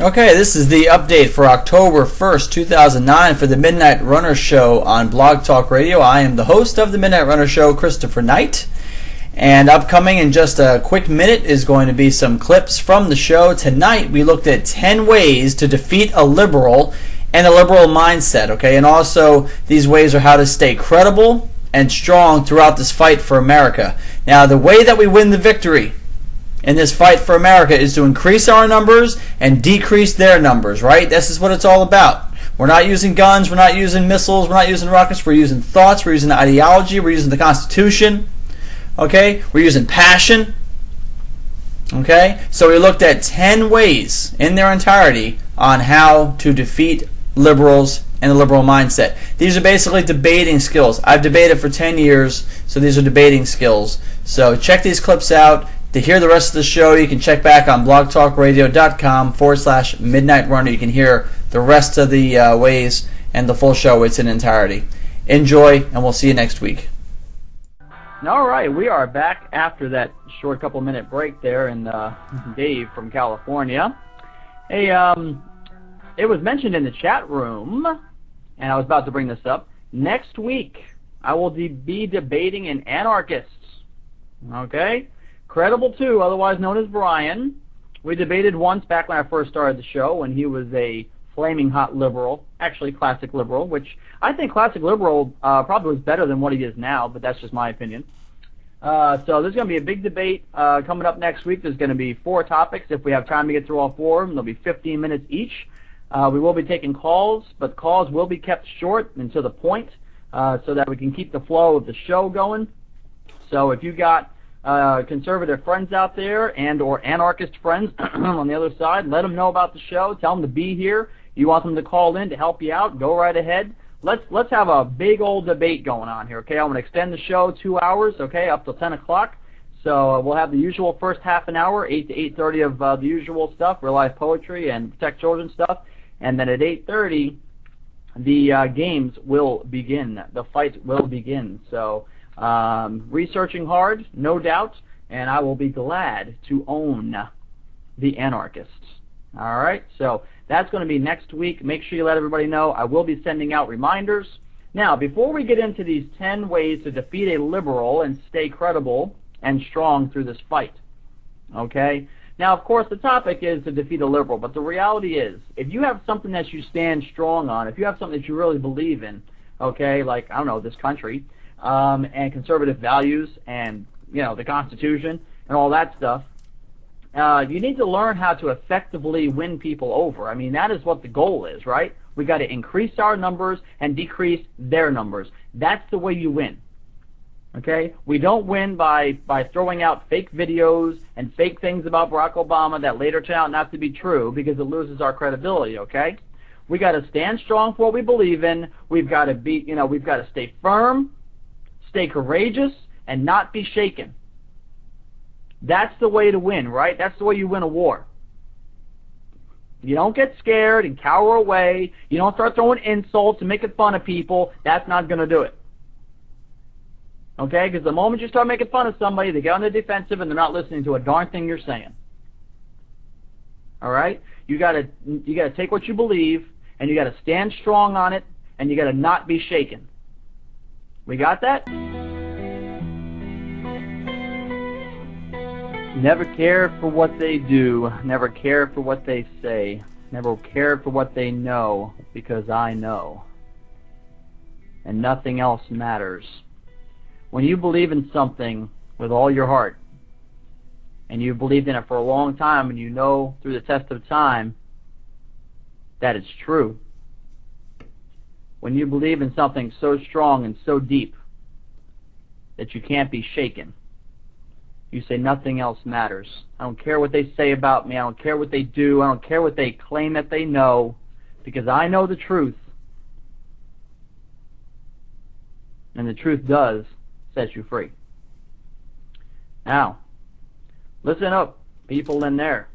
Okay, this is the update for October 1st, 2009 for the Midnight Runner Show on Blog Talk Radio. I am the host of the Midnight Runner Show, Christopher Knight. And upcoming in just a quick minute is going to be some clips from the show. Tonight we looked at 10 ways to defeat a liberal and a liberal mindset, okay? And also these ways are how to stay credible and strong throughout this fight for America. Now, the way that we win the victory in this fight for America is to increase our numbers and decrease their numbers, right? This is what it's all about. We're not using guns, we're not using missiles, we're not using rockets, we're using thoughts, we're using ideology, we're using the Constitution, okay? We're using passion, okay? So we looked at 10 ways in their entirety on how to defeat liberals and the liberal mindset. These are basically debating skills. I've debated for 10 years, so these are debating skills. So check these clips out. To hear the rest of the show, you can check back on blogtalkradio.com/Midnight Runner. You can hear the rest of the ways and the full show in its entirety. Enjoy, and we'll see you next week. All right, we are back after that short couple-minute break there, and Dave from California. Hey, it was mentioned in the chat room, and I was about to bring this up. Next week, I will be debating an anarchist. Okay? Credible 2, otherwise known as Brian. We debated once back when I first started the show when he was a flaming hot liberal, actually classic liberal, which I think classic liberal probably was better than what he is now, but that's just my opinion. So there's going to be a big debate coming up next week. There's going to be 4 topics. If we have time to get through all 4 of them, there'll be 15 minutes each. We will be taking calls, but calls will be kept short and to the point so that we can keep the flow of the show going. So if you got conservative friends out there and or anarchist friends on the other side, let them know about the show. Tell them to be here. You want them to call in to help you out, go right ahead. Let's have a big old debate going on here, okay? I'm going to extend the show 2 hours, okay, up till 10 o'clock. So we'll have the usual first half an hour, 8 to 8:30 of the usual stuff, real life poetry and protect children stuff. And then at 8:30, the games will begin. The fight will begin. So researching hard, no doubt, and I will be glad to own the anarchists. All right, so that's going to be next week. Make sure you let everybody know. I will be sending out reminders. Now, before we get into these 10 ways to defeat a liberal and stay credible and strong through this fight, okay? Now, of course, the topic is to defeat a liberal, but the reality is, if you have something that you stand strong on, if you have something that you really believe in, okay, like, I don't know, this country, and conservative values and, you know, the Constitution and all that stuff, you need to learn how to effectively win people over. I mean, that is what the goal is, right? We got to increase our numbers and decrease their numbers. That's the way you win. Okay? We don't win by throwing out fake videos and fake things about Barack Obama that later turn out not to be true because it loses our credibility, okay? We got to stand strong for what we believe in. We've got to be, you know, we've got to stay firm, stay courageous, and not be shaken. That's the way to win, right? That's the way you win a war. You don't get scared and cower away. You don't start throwing insults and making fun of people. That's not going to do it. Okay? Because the moment you start making fun of somebody, they get on the defensive and they're not listening to a darn thing you're saying. All right? You got to take what you believe and you got to stand strong on it and you got to not be shaken. We got that? Never care for what they do, never care for what they say, never care for what they know, because I know. And nothing else matters. When you believe in something with all your heart, and you've believed in it for a long time, and you know through the test of time that it's true, when you believe in something so strong and so deep that you can't be shaken, you say nothing else matters. I don't care what they say about me. I don't care what they do. I don't care what they claim that they know, because I know the truth. And the truth does set you free. Now, listen up, people in there.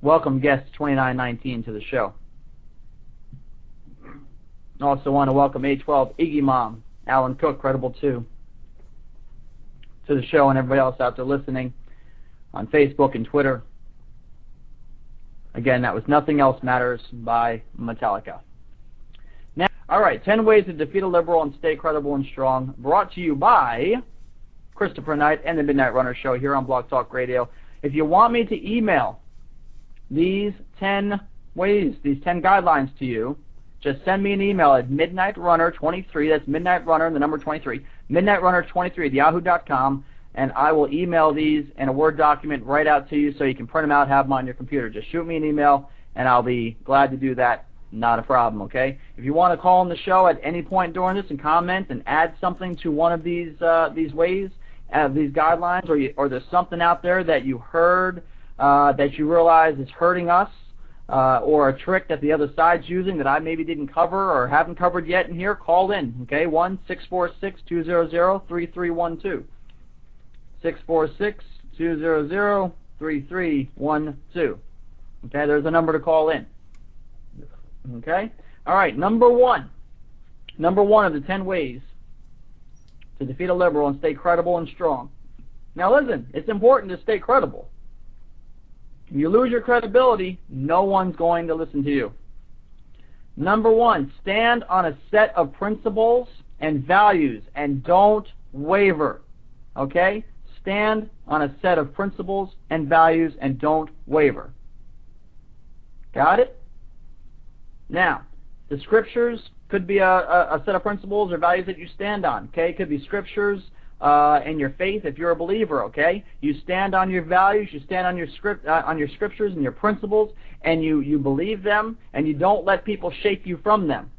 Welcome guest 2919 to the show. Also want to welcome A12 Iggy Mom, Alan Cook, Credible 2, to the show, and everybody else out there listening on Facebook and Twitter. Again, that was Nothing Else Matters by Metallica. Now, all right, 10 Ways to Defeat a Liberal and Stay Credible and Strong, brought to you by Christopher Knight and the Midnight Runner Show here on Blog Talk Radio. If you want me to email these 10 ways, these 10 guidelines to you, just send me an email at midnightrunner23, that's midnightrunner and the number 23, midnightrunner23 at yahoo.com, and I will email these in a Word document right out to you so you can print them out, have them on your computer. Just shoot me an email, and I'll be glad to do that. Not a problem, okay? If you want to call on the show at any point during this and comment and add something to one of these ways, these guidelines, or there's something out there that you heard that you realize is hurting us, or a trick that the other side's using that I maybe didn't cover or haven't covered yet in here, call in, okay? 1-646-200-3312. 646-200-3312. Okay, there's a number to call in. Okay? All right, number one. Number one of the 10 ways to defeat a liberal and stay credible and strong. Now listen, it's important to stay credible. If you lose your credibility, no one's going to listen to you. Number one, stand on a set of principles and values and don't waver. Okay? Stand on a set of principles and values and don't waver. Got it? Now, the scriptures could be a set of principles or values that you stand on. Okay? It could be scriptures and your faith if you're a believer. Okay? You stand on your values, you stand on your scriptures and your principles, and you believe them, and you don't let people shake you from them.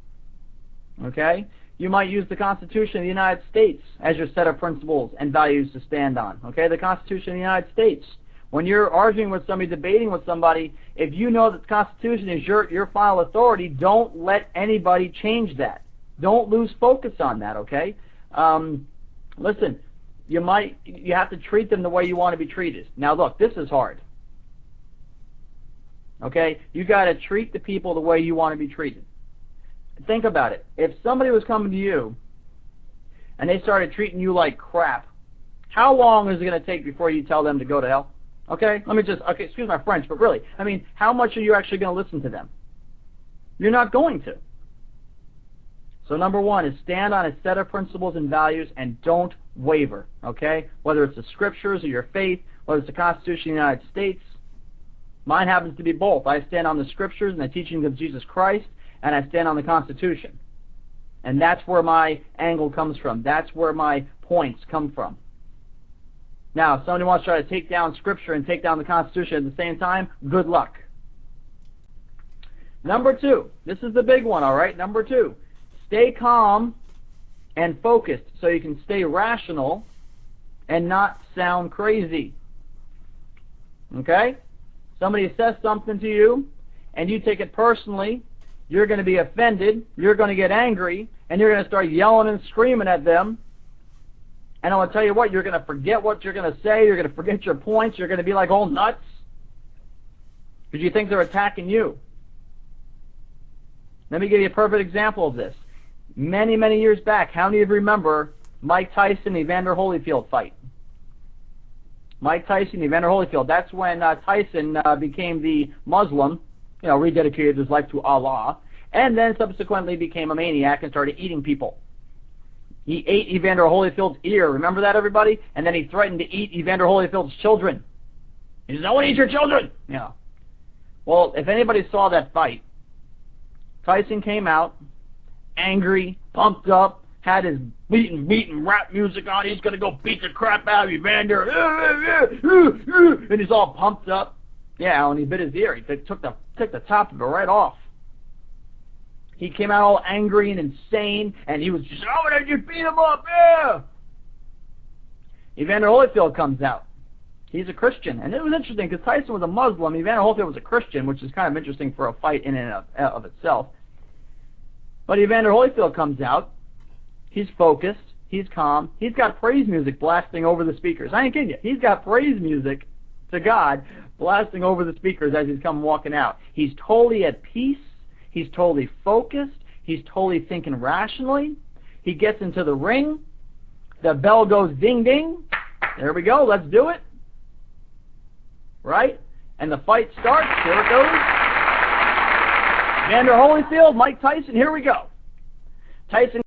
Okay? You might use the Constitution of the United States as your set of principles and values to stand on. Okay, the Constitution of the United States. When you're arguing with somebody, debating with somebody, if you know that the Constitution is your final authority, don't let anybody change that. Don't lose focus on that, okay? Listen, you have to treat them the way you want to be treated. Now look, this is hard. Okay? You got to treat the people the way you want to be treated. Think about it. If somebody was coming to you and they started treating you like crap, how long is it going to take before you tell them to go to hell? Okay? Excuse my French, but really, I mean, how much are you actually going to listen to them? You're not going to. So number one is stand on a set of principles and values and don't waver. Okay? Whether it's the scriptures or your faith, whether it's the Constitution of the United States. Mine happens to be both. I stand on the scriptures and the teachings of Jesus Christ, and I stand on the Constitution. And that's where my angle comes from. That's where my points come from. Now, if somebody wants to try to take down Scripture and take down the Constitution at the same time, good luck. Number two. This is the big one, all right? Number two. Stay calm and focused so you can stay rational and not sound crazy. Okay? Somebody says something to you, and you take it personally. You're going to be offended, you're going to get angry, and you're going to start yelling and screaming at them. And I'm going to tell you what, you're going to forget what you're going to say, you're going to forget your points, you're going to be like all nuts because you think they're attacking you. Let me give you a perfect example of this. Many, many years back, how many of you remember Mike Tyson, Evander Holyfield fight? Mike Tyson, Evander Holyfield, that's when Tyson became the Muslim, rededicated his life to Allah, and then subsequently became a maniac and started eating people. He ate Evander Holyfield's ear. Remember that, everybody? And then he threatened to eat Evander Holyfield's children. He says, "I want to eat your children!" Yeah. Well, if anybody saw that fight, Tyson came out, angry, pumped up, had his beating rap music on. He's going to go beat the crap out of Evander. And he's all pumped up. Yeah, when he bit his ear, he took the top of it right off. He came out all angry and insane, and he was just, "Oh, did you beat him up? Yeah!" Evander Holyfield comes out. He's a Christian. And it was interesting, because Tyson was a Muslim, Evander Holyfield was a Christian, which is kind of interesting for a fight in and of itself. But Evander Holyfield comes out. He's focused. He's calm. He's got praise music blasting over the speakers. I ain't kidding you. He's got praise music to God blasting over the speakers as he's come walking out. He's totally at peace. He's totally focused. He's totally thinking rationally. He gets into the ring. The bell goes ding, ding. There we go. Let's do it. Right? And the fight starts. Here it goes. Evander Holyfield, Mike Tyson, here we go. Tyson